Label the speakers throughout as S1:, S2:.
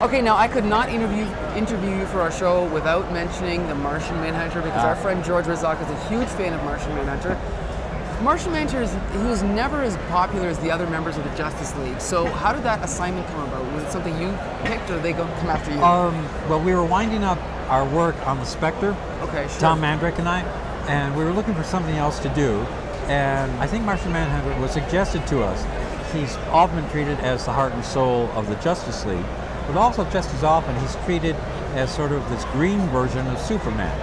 S1: Okay, now I could not interview you for our show without mentioning the Martian Manhunter because our friend George Rizak is a huge fan of Martian Manhunter. Martian Manhunter, he was never as popular as the other members of the Justice League. So how did that assignment come about? Was it something you picked or did they come after you?
S2: Well, we were winding up our work on the Spectre,
S1: okay, sure.
S2: Tom Mandrake and I, and we were looking for something else to do. And I think Martian Manhunter was suggested to us. He's often been treated as the heart and soul of the Justice League, but also just as often he's treated as sort of this green version of Superman.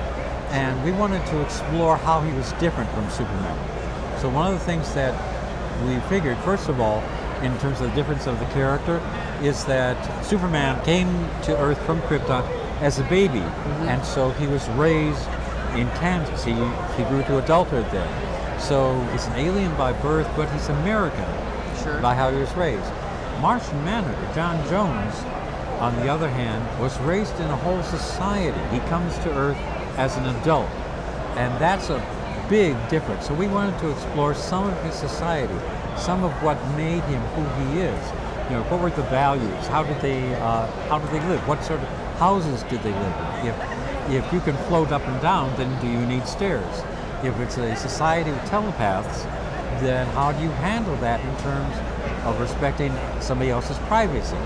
S2: And we wanted to explore how he was different from Superman. So one of the things that we figured, first of all, in terms of the difference of the character, is that Superman came to Earth from Krypton as a baby, and so he was raised in Kansas. He grew to adulthood there. So he's an alien by birth, but he's American by how he was raised. Martian Manhunter, John Jones, on the other hand, was raised in a whole society. He comes to Earth as an adult, and that's a big difference. So we wanted to explore some of his society, some of what made him who he is. You know, what were the values? How did they live? What sort of houses did they live in? If you can float up and down, then do you need stairs? If it's a society of telepaths, then how do you handle that in terms of respecting somebody else's privacy?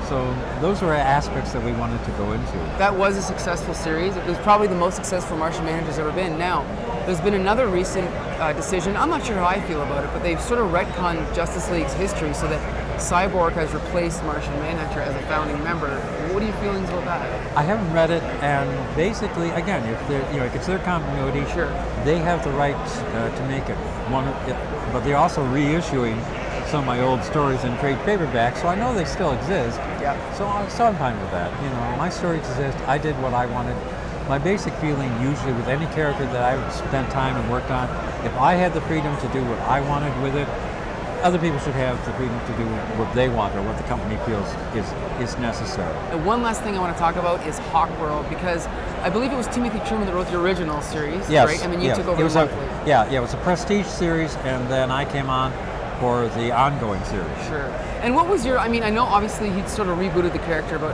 S2: So those were aspects that we wanted to go into.
S1: That was a successful series. It was probably the most successful Martian Manhunter's ever been. Now, there's been another recent decision. I'm not sure how I feel about it, but they've sort of retconned Justice League's history so that Cyborg has replaced Martian Manhunter as a founding member. What are your feelings about that?
S2: I haven't read it, and basically, again, if it's their continuity, they have the right to make it but they're also reissuing some of my old stories in trade paperback, so I know they still exist.
S1: Yeah.
S2: So I'm fine with that. You know, my stories exist. I did what I wanted. My basic feeling, usually with any character that I've spent time and worked on, if I had the freedom to do what I wanted with it, other people should have the freedom to do what they want or what the company feels is necessary.
S1: And one last thing I want to talk about is Hawkworld, because I believe it was Timothy Truman that wrote the original series, right? I mean, you took over the monthly.
S2: It was a prestige series, and then I came on for the ongoing series.
S1: Sure. And what was I mean, I know obviously he'd sort of rebooted the character, but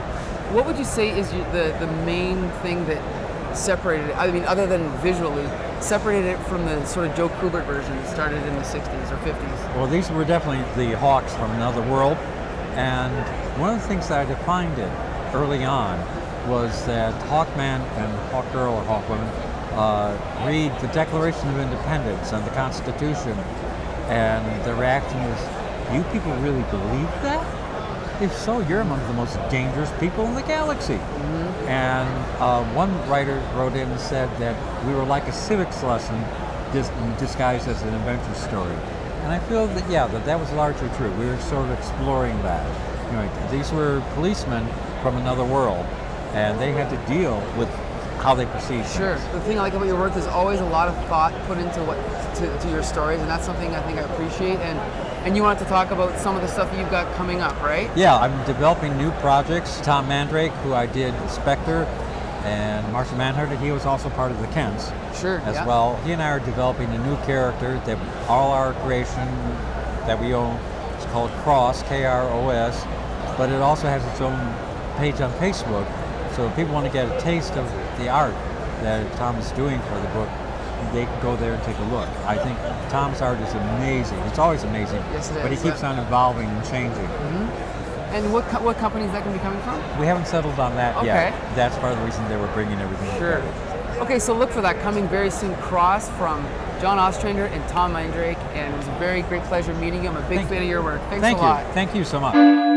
S1: what would you say is the main thing that separated it, I mean, other than visually, separated it from the sort of Joe Kubert version that started in the 60s or 50s?
S2: Well, these were definitely the Hawks from another world, and one of the things that I defined it early on was that Hawkman and Hawkgirl or Hawkwoman read the Declaration of Independence and the Constitution, and the reaction is, you people really believe that? If so, you're among the most dangerous people in the galaxy. And one writer wrote in and said that we were like a civics lesson disguised as an adventure story. And I feel that, that was largely true. We were sort of exploring that. You know, these were policemen from another world, and they had to deal with how they perceive things.
S1: The thing I like about your work is always a lot of thought put into to your stories, and that's something I think I appreciate. And you wanted to talk about some of the stuff you've got coming up, right?
S2: Yeah, I'm developing new projects. Tom Mandrake, who I did Spectre, and Martian Manhunter, he was also part of the Kents as well. He and I are developing a new character that all our creation that we own. It's called Cross, K-R-O-S, but it also has its own page on Facebook. So if people want to get a taste of the art that Tom is doing for the book, they can go there and take a look. I think Tom's art is amazing. It's always amazing, but he keeps on evolving and changing.
S1: And what company is that going to be coming from?
S2: We haven't settled on that yet. That's part of the reason they were bringing everything together.
S1: Okay, so look for that coming very soon. Cross from John Ostrander and Tom Mandrake, and it was a very great pleasure meeting you. I'm a big fan of your work. Thanks a lot.
S2: Thank you so much.